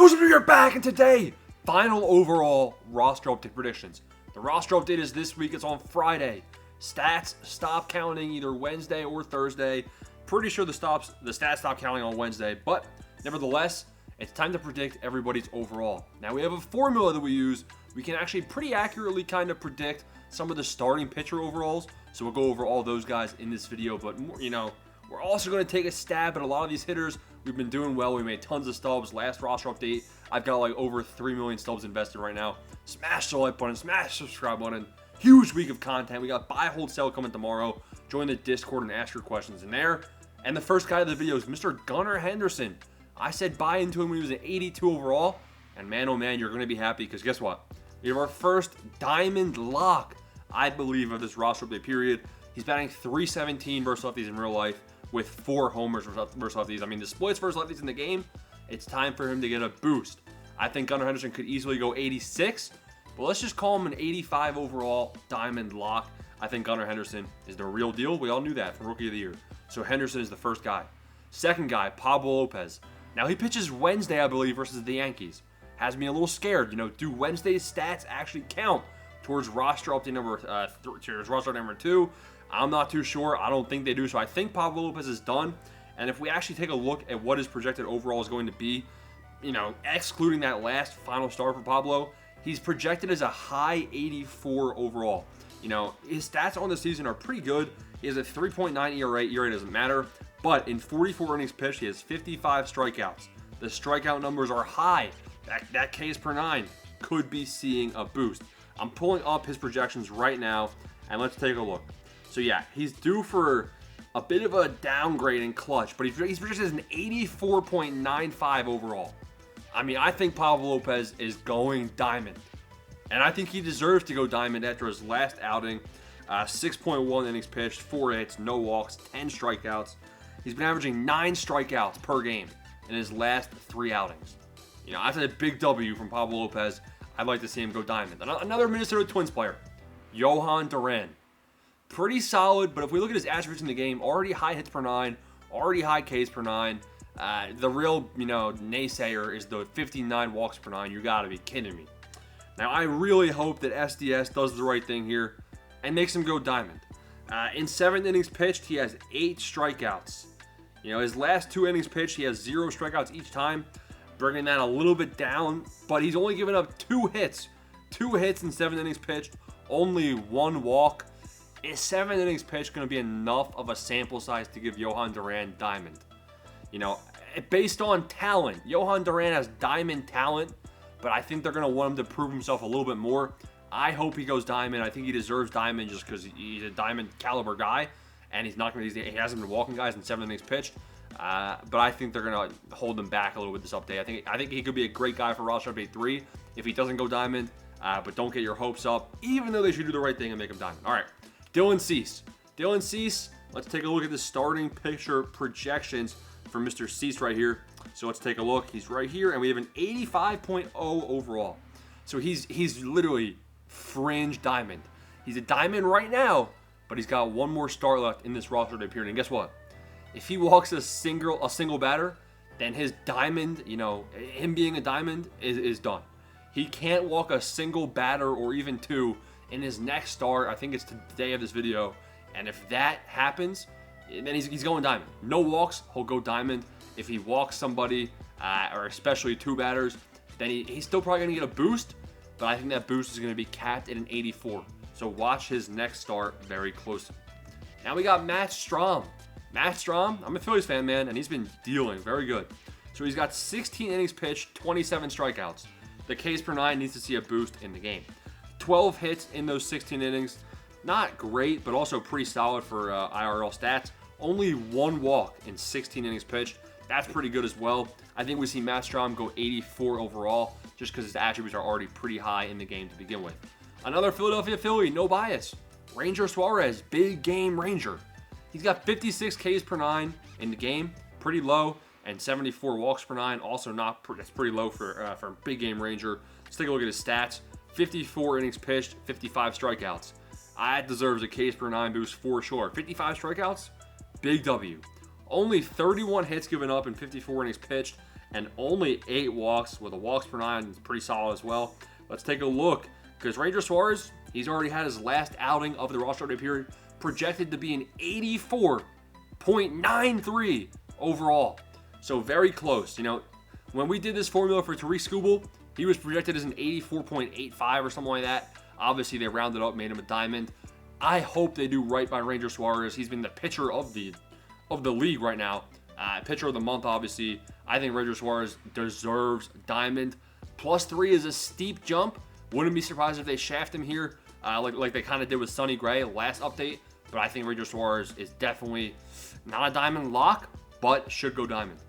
Who's here back, and today, final overall roster update predictions. The roster update is this week. It's on Friday. Stats stop counting either Wednesday or Thursday. Pretty sure the stats stop counting on Wednesday, but nevertheless, it's time to predict everybody's overall. Now, we have a formula that we use. We can actually pretty accurately kind of predict some of the starting pitcher overalls. So we'll go over all those guys in this video, but we're also going to take a stab at a lot of these hitters. We've been doing well. We made tons of stubs. Last roster update, I've got like over 3 million stubs invested right now. Smash the like button, smash the subscribe button. Huge week of content. We got buy, hold, sell coming tomorrow. Join the Discord and ask your questions in there. And the first guy of the video is Mr. Gunnar Henderson. I said buy into him when he was an 82 overall. And man, oh man, you're going to be happy because guess what? We have our first diamond lock, I believe, of this roster update period. He's batting .317 versus lefties in real life with 4 homers versus lefties. I mean, the splits versus lefties in the game, it's time for him to get a boost. I think Gunnar Henderson could easily go 86, but let's just call him an 85 overall diamond lock. I think Gunnar Henderson is the real deal. We all knew that from Rookie of the Year. So Henderson is the first guy. Second guy, Pablo Lopez. Now, he pitches Wednesday, I believe, versus the Yankees. Has me a little scared. Do Wednesday's stats actually count towards roster update number 2? I'm not too sure. I don't think they do. So I think Pablo Lopez is done. And if we actually take a look at what his projected overall is going to be, excluding that last final start for Pablo, he's projected as a high 84 overall. His stats on the season are pretty good. He has a 3.9 ERA. ERA doesn't matter. But in 44 innings pitched, he has 55 strikeouts. The strikeout numbers are high. That Ks per 9 could be seeing a boost. I'm pulling up his projections right now, and let's take a look. So yeah, he's due for a bit of a downgrade in clutch, but he's projected as an 84.95 overall. I mean, I think Pablo Lopez is going diamond. And I think he deserves to go diamond after his last outing. 6.1 innings pitched, 4 hits, no walks, 10 strikeouts. He's been averaging 9 strikeouts per game in his last 3 outings. After a big W from Pablo Lopez, I'd like to see him go diamond. Another Minnesota Twins player, Jhoan Duran. Pretty solid, but if we look at his attributes in the game, already high hits per 9, already high Ks per 9. The real, naysayer is the 59 walks per 9. You gotta be kidding me. Now, I really hope that SDS does the right thing here and makes him go diamond. In 7 innings pitched, he has 8 strikeouts. His last 2 innings pitched, he has 0 strikeouts each time, bringing that a little bit down, but he's only given up 2 hits. 2 hits in 7 innings pitched, only 1 walk. Is 7 innings pitched going to be enough of a sample size to give Jhoan Duran diamond? Based on talent, Jhoan Duran has diamond talent, but I think they're going to want him to prove himself a little bit more. I hope he goes diamond. I think he deserves diamond just because he's a diamond caliber guy, and he hasn't been walking guys in 7 innings pitched. But I think they're going to hold him back a little with this update. I think he could be a great guy for roster update 3 if he doesn't go diamond. But don't get your hopes up, even though they should do the right thing and make him diamond. All right, Dylan Cease. Let's take a look at the starting pitcher projections for Mr. Cease right here. So let's take a look. He's right here, and we have an 85.0 overall. So he's literally fringe diamond. He's a diamond right now, but he's got 1 more start left in this roster update period. And guess what? If he walks a single batter, then his diamond, him being a diamond is done. He can't walk a single batter or even 2 in his next start. I think it's the day of this video. And if that happens, then he's going diamond. No walks, he'll go diamond. If he walks somebody, or especially 2 batters, then he's still probably going to get a boost. But I think that boost is going to be capped at an 84. So watch his next start very closely. Now we got Matt Strahm. Matt Strahm, I'm a Phillies fan, man, and he's been dealing very good. So he's got 16 innings pitched, 27 strikeouts. The Ks per 9 needs to see a boost in the game. 12 hits in those 16 innings. Not great, but also pretty solid for IRL stats. Only 1 walk in 16 innings pitched. That's pretty good as well. I think we see Matt Strahm go 84 overall just because his attributes are already pretty high in the game to begin with. Another Philadelphia Philly, no bias. Ranger Suarez, big game Ranger. He's got 56 Ks per 9 in the game, pretty low, and 74 walks per 9, also that's pretty low for a big game Ranger. Let's take a look at his stats. 54 innings pitched, 55 strikeouts. That deserves a Ks per 9 boost for sure. 55 strikeouts, big W. Only 31 hits given up in 54 innings pitched, and only 8 walks, with a walks per 9. It's pretty solid as well. Let's take a look, because Ranger Suarez, he's already had his last outing of the roster update period, projected to be an 84.93 overall. So very close. When we did this formula for Tariq Skubal, he was projected as an 84.85 or something like that. Obviously, they rounded up, made him a diamond. I hope they do right by Ranger Suarez. He's been the pitcher of the league right now. Pitcher of the month, obviously. I think Ranger Suarez deserves diamond. +3 is a steep jump. Wouldn't be surprised if they shaft him here, like they kind of did with Sonny Gray last update. But I think Ranger Suarez is definitely not a diamond lock, but should go diamond.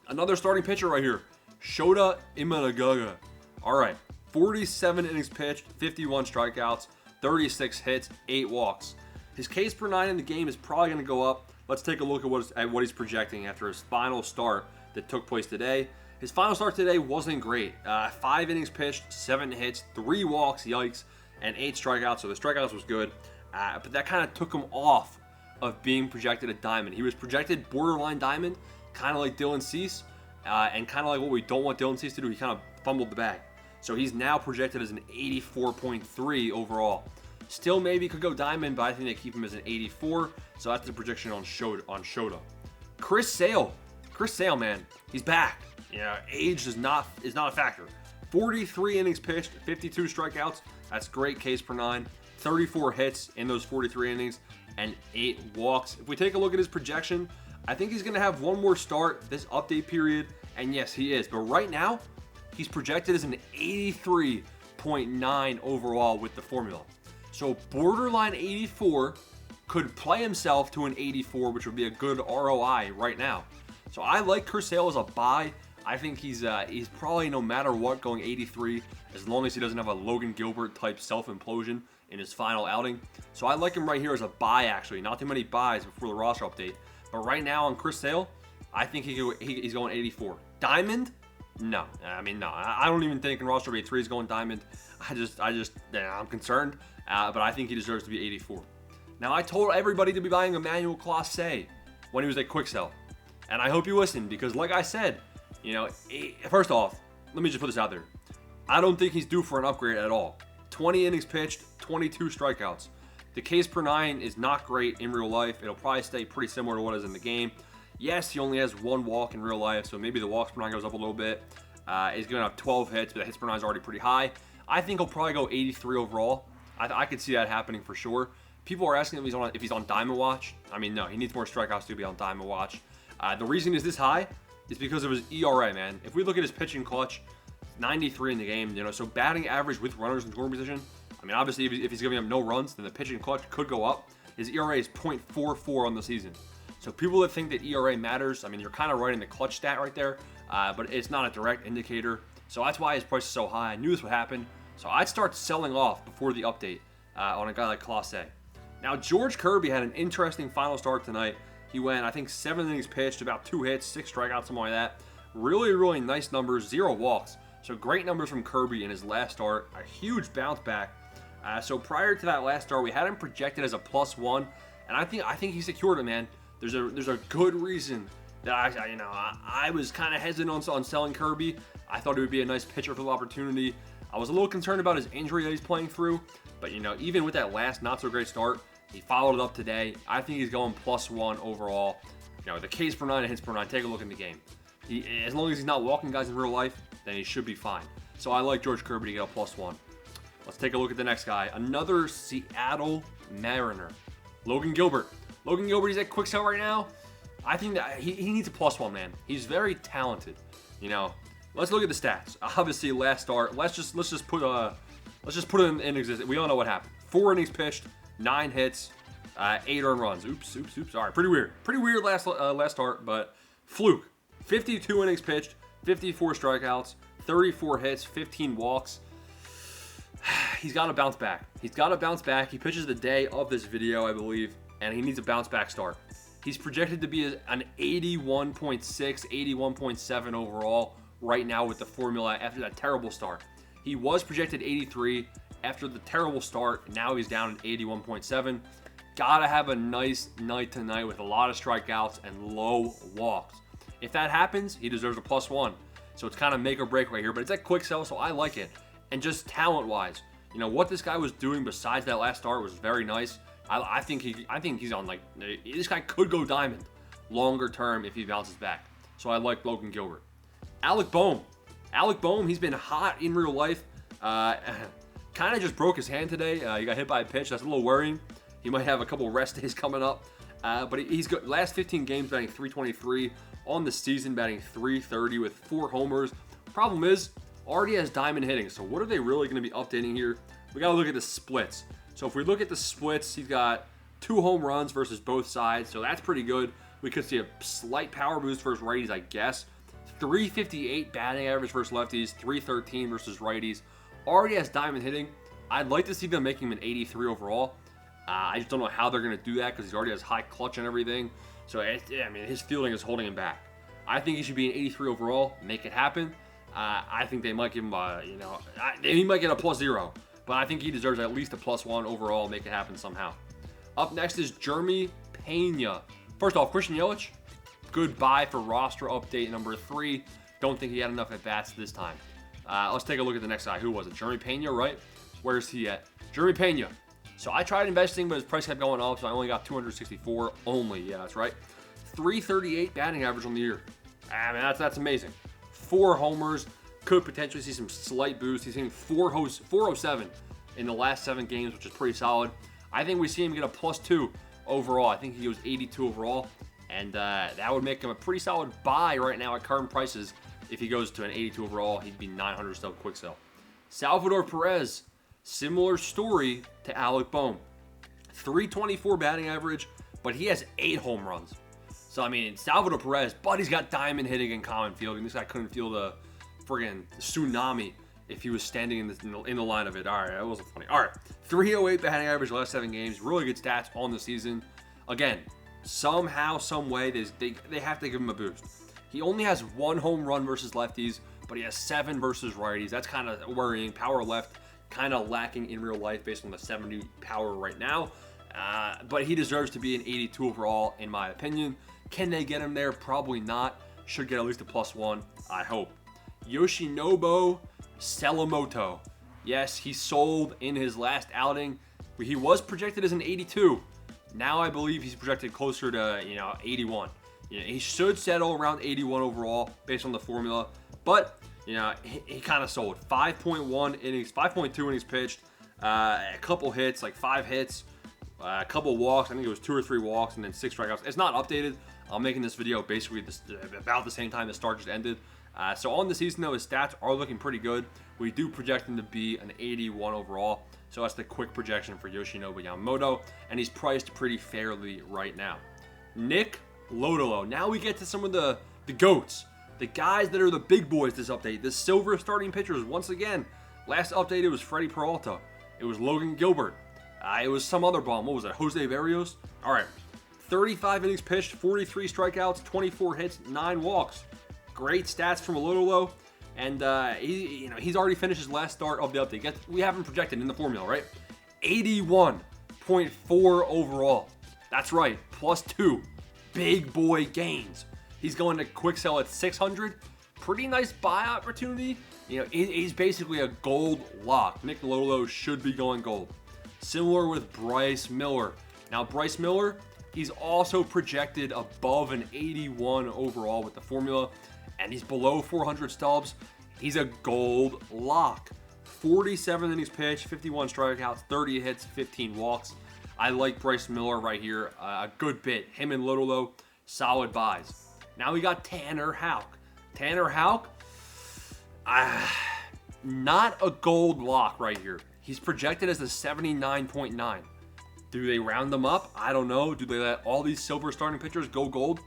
Another starting pitcher right here, Shota Imanaga. All right, 47 innings pitched, 51 strikeouts, 36 hits, 8 walks. His Ks per 9 in the game is probably going to go up. Let's take a look at what he's projecting after his final start that took place today. His final start today wasn't great. 5 innings pitched, 7 hits, 3 walks, yikes, and 8 strikeouts. So the strikeouts was good, but that kind of took him off of being projected a diamond. He was projected borderline diamond, kind of like Dylan Cease, and kind of like what we don't want Dylan Cease to do. He kind of fumbled the bag. So he's now projected as an 84.3 overall. Still maybe could go diamond, but I think they keep him as an 84. So that's the projection on Shota. Chris Sale, man, he's back. Age is not a factor. 43 innings pitched, 52 strikeouts. That's great Ks per 9. 34 hits in those 43 innings and 8 walks. If we take a look at his projection, I think he's going to have one more start this update period. And yes, he is. But right now, he's projected as an 83.9 overall with the formula. So borderline 84 could play himself to an 84, which would be a good ROI right now. So I like Chris Sale as a buy. I think he's probably, no matter what, going 83, as long as he doesn't have a Logan Gilbert type self-implosion in his final outing. So I like him right here as a buy, actually. Not too many buys before the roster update. But right now on Chris Sale, I think he's going 84. Diamond? No. No. I don't even think in roster update 3 is going diamond. I'm concerned. But I think he deserves to be 84. Now, I told everybody to be buying Emmanuel Clase when he was at Quick Sell. And I hope you listened, because like I said, first off, let me just put this out there. I don't think he's due for an upgrade at all. 20 innings pitched, 22 strikeouts. The Ks per 9 is not great in real life. It'll probably stay pretty similar to what is in the game. Yes, he only has 1 walk in real life, so maybe the walks per 9 goes up a little bit. He's going to have 12 hits, but the hits per 9 is already pretty high. I think he'll probably go 83 overall. I could see that happening for sure. People are asking if he's on Diamond Watch. No, he needs more strikeouts to be on Diamond Watch. The reason he's this high is because of his ERA, man. If we look at his pitching clutch, 93 in the game, so batting average with runners in scoring position. Obviously, if he's giving up no runs, then the pitching clutch could go up. His ERA is .44 on the season. So people that think that ERA matters, you're kind of right in the clutch stat right there, but it's not a direct indicator. So that's why his price is so high. I knew this would happen. So I'd start selling off before the update on a guy like Clase. Now, George Kirby had an interesting final start tonight. He went, I think, 7 innings pitched, about 2 hits, 6 strikeouts, something like that. Really, really nice numbers, 0 walks. So great numbers from Kirby in his last start. A huge bounce back. So prior to that last start, we had him projected as a +1, and I think he secured it, man. There's a good reason that I was kind of hesitant on selling Kirby. I thought it would be a nice pitcher for the opportunity. I was a little concerned about his injury that he's playing through, but even with that last not so great start, he followed it up today. I think he's going +1 overall. The Ks per 9 and hits per 9. Take a look in the game. As long as he's not walking guys in real life, then he should be fine. So I like George Kirby to get a +1. Let's take a look at the next guy. Another Seattle Mariner, Logan Gilbert. Logan Gilbert, he's at Quick Sell right now. I think that he needs a +1, man. He's very talented. Let's look at the stats. Obviously, last start. Let's just put it in existence. We all know what happened. 4 innings pitched, 9 hits, 8 earned runs. Oops. All right, pretty weird last start, but fluke. 52 innings pitched, 54 strikeouts, 34 hits, 15 walks. He's got to bounce back. He pitches the day of this video, I believe, and he needs a bounce back start. He's projected to be an 81.6, 81.7 overall right now with the formula after that terrible start. He was projected 83 after the terrible start. Now he's down at 81.7. Gotta have a nice night tonight with a lot of strikeouts and low walks. If that happens, he deserves a +1. So it's kind of make or break right here, but it's at quick sell, so I like it. And just talent-wise, what this guy was doing besides that last start was very nice. I think he's on, like, this guy could go diamond longer term if he bounces back. So I like Logan Gilbert. Alec Boehm, he's been hot in real life. Kind of just broke his hand today. He got hit by a pitch. That's a little worrying. He might have a couple rest days coming up. But he's got last 15 games batting .323, on the season batting .330 with 4 homers. Problem is, already has diamond hitting. So what are they really going to be updating here? We got to look at the splits. So if we look at the splits, he's got 2 home runs versus both sides. So that's pretty good. We could see a slight power boost versus righties, I guess. 358 batting average versus lefties, 313 versus righties. Already has diamond hitting. I'd like to see them making him an 83 overall. I just don't know how they're going to do that because he already has high clutch and everything. So, his fielding is holding him back. I think he should be an 83 overall. Make it happen. I think they might give him, he might get a +0. But I think he deserves at least a +1 overall. Make it happen somehow. Up next is Jeremy Pena. First off, Christian Yelich, goodbye for roster update number 3. Don't think he had enough at-bats this time. Let's take a look at the next guy. Who was it? Jeremy Pena, right? Where's he at? Jeremy Pena. So I tried investing, but his price kept going up, so I only got 264 only. Yeah, that's right. 338 batting average on the year. That's amazing. 4 homers. Could potentially see some slight boost. He's hitting 407 in the last 7 games, which is pretty solid. I think we see him get a +2 overall. I think he goes 82 overall, and that would make him a pretty solid buy right now at current prices. If he goes to an 82 overall, he'd be 900 still quick sell. Salvador Perez, similar story to Alec Boehm. 324 batting average, but he has 8 home runs. So, Salvador Perez, but he's got diamond hitting and common fielding. This guy couldn't feel the friggin' tsunami if he was standing in the line of it. All right, that wasn't funny. All right, 308 batting average last 7 games. Really good stats on the season. Again, somehow, some way, they have to give him a boost. He only has 1 home run versus lefties, but he has 7 versus righties. That's kind of worrying. Power left, kind of lacking in real life based on the 70 power right now. But he deserves to be an 82 overall, in my opinion. Can they get him there? Probably not. Should get at least a +1, I hope. Yoshinobu Selamoto. Yes, he sold in his last outing. He was projected as an 82. Now I believe he's projected closer to 81. He should settle around 81 overall based on the formula, but he kind of sold. 5.1 innings, 5.2 innings pitched, a couple hits, like 5 hits, a couple walks. I think it was 2 or 3 walks, and then 6 strikeouts. It's not updated. I'm making this video basically about the same time the start just ended. So on the season, though, his stats are looking pretty good. We do project him to be an 81 overall. So that's the quick projection for Yoshinobu Yamamoto, and he's priced pretty fairly right now. Nick Lodolo. Now we get to some of the GOATs, the guys that are the big boys this update, the silver starting pitchers. Once again, last update it was Freddie Peralta. It was Logan Gilbert. It was some other bum. What was it? Jose Berrios? All right. 35 innings pitched, 43 strikeouts, 24 hits, 9 walks. Great stats from Lodolo. And he's already finished his last start of the update. We have him projected in the formula, right? 81.4 overall. That's right, +2. Big boy gains. He's going to quick sell at 600. Pretty nice buy opportunity. He's basically a gold lock. Nick Lodolo should be going gold. Similar with Bryce Miller. Now, Bryce Miller, he's also projected above an 81 overall with the formula, and he's below 400 stubs. He's a gold lock. 47 innings pitched, 51 strikeouts, 30 hits, 15 walks. I like Bryce Miller right here a good bit. Him and Lodolo, solid buys. Now we got Tanner Houck. Tanner Houck, not a gold lock right here. He's projected as a 79.9. Do they round them up? I don't know. Do they let all these silver starting pitchers go gold?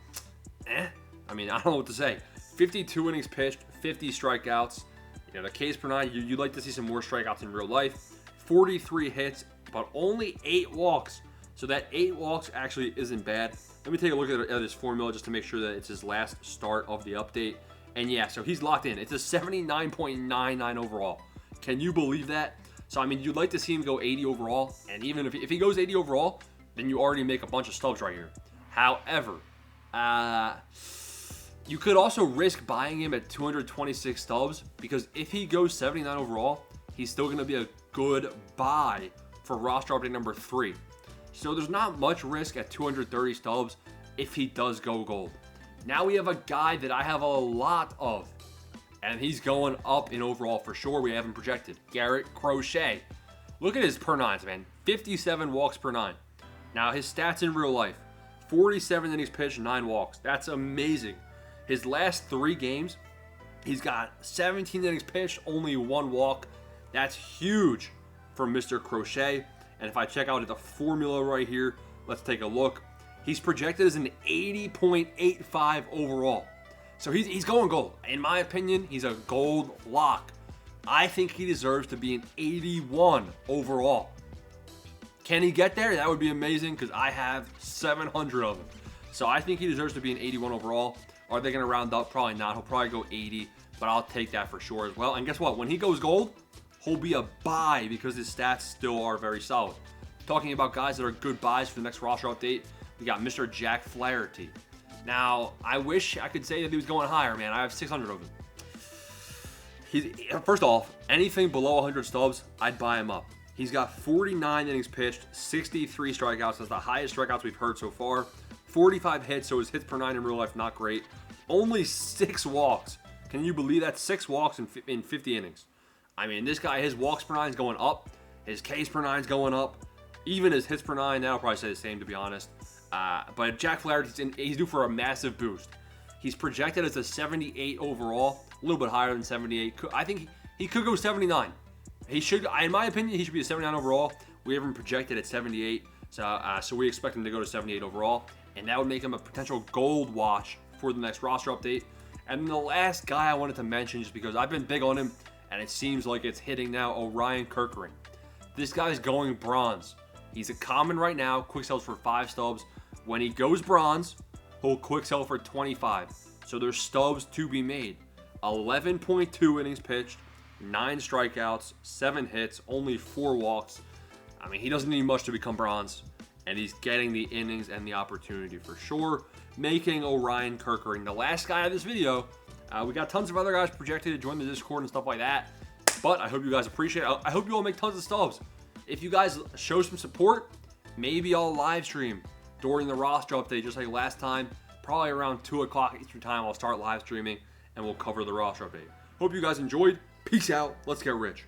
I don't know what to say. 52 innings pitched, 50 strikeouts. The Ks per 9, you'd like to see some more strikeouts in real life. 43 hits, but only 8 walks. So that 8 walks actually isn't bad. Let me take a look at his formula just to make sure that it's his last start of the update. And yeah, so he's locked in. It's a 79.99 overall. Can you believe that? So, you'd like to see him go 80 overall. And even if he goes 80 overall, then you already make a bunch of stubs right here. However, You could also risk buying him at 226 stubs because if he goes 79 overall, he's still going to be a good buy for roster update number 3. So there's not much risk at 230 stubs if he does go gold. Now we have a guy that I have a lot of, and he's going up in overall for sure. We have him projected. Garrett Crochet. Look at his per nines, man. 57 walks per 9. Now his stats in real life. 47 innings pitched, 9 walks. That's amazing. His last 3 games, he's got 17 innings pitched, only 1 walk. That's huge for Mr. Crochet. And if I check out the formula right here, let's take a look. He's projected as an 80.85 overall. So he's going gold. In my opinion, he's a gold lock. I think he deserves to be an 81 overall. Can he get there? That would be amazing because I have 700 of them. So I think he deserves to be an 81 overall. Are they going to round up? Probably not. He'll probably go 80, but I'll take that for sure as well. And guess what? When he goes gold, he'll be a buy because his stats still are very solid. Talking about guys that are good buys for the next roster update, we got Mr. Jack Flaherty. Now, I wish I could say that he was going higher, man. I have 600 of him. First off, anything below 100 stubs, I'd buy him up. He's got 49 innings pitched, 63 strikeouts. That's the highest strikeouts we've heard so far. 45 hits, so his hits per 9 in real life, not great. Only 6 walks. Can you believe that? 6 walks in 50 innings. I mean, this guy, his walks per 9 is going up. His Ks per 9 is going up. Even his hits per 9, that'll probably say the same, to be honest. But Jack Flaherty, he's due for a massive boost. He's projected as a 78 overall, a little bit higher than 78. I think he could go 79. He should, in my opinion, he should be a 79 overall. We have him projected at 78, so we expect him to go to 78 overall, and that would make him a potential gold watch for the next roster update. And then the last guy I wanted to mention, just because I've been big on him, and it seems like it's hitting now, Orion Kerkering. This guy's going bronze. He's a common right now, quick sells for 5 stubs. When he goes bronze, he'll quick sell for 25. So there's stubs to be made. 11.2 innings pitched, 9 strikeouts, 7 hits, only 4 walks. I mean, he doesn't need much to become bronze, and he's getting the innings and the opportunity for sure, making Orion Kerkering the last guy of this video. We got tons of other guys projected to join the Discord and stuff like that, but I hope you guys appreciate it. I hope you all make tons of stubs. If you guys show some support, maybe I'll live stream during the roster update just like last time. Probably around 2 o'clock Eastern time, I'll start live streaming and we'll cover the roster update. Hope you guys enjoyed. Peace out. Let's get rich.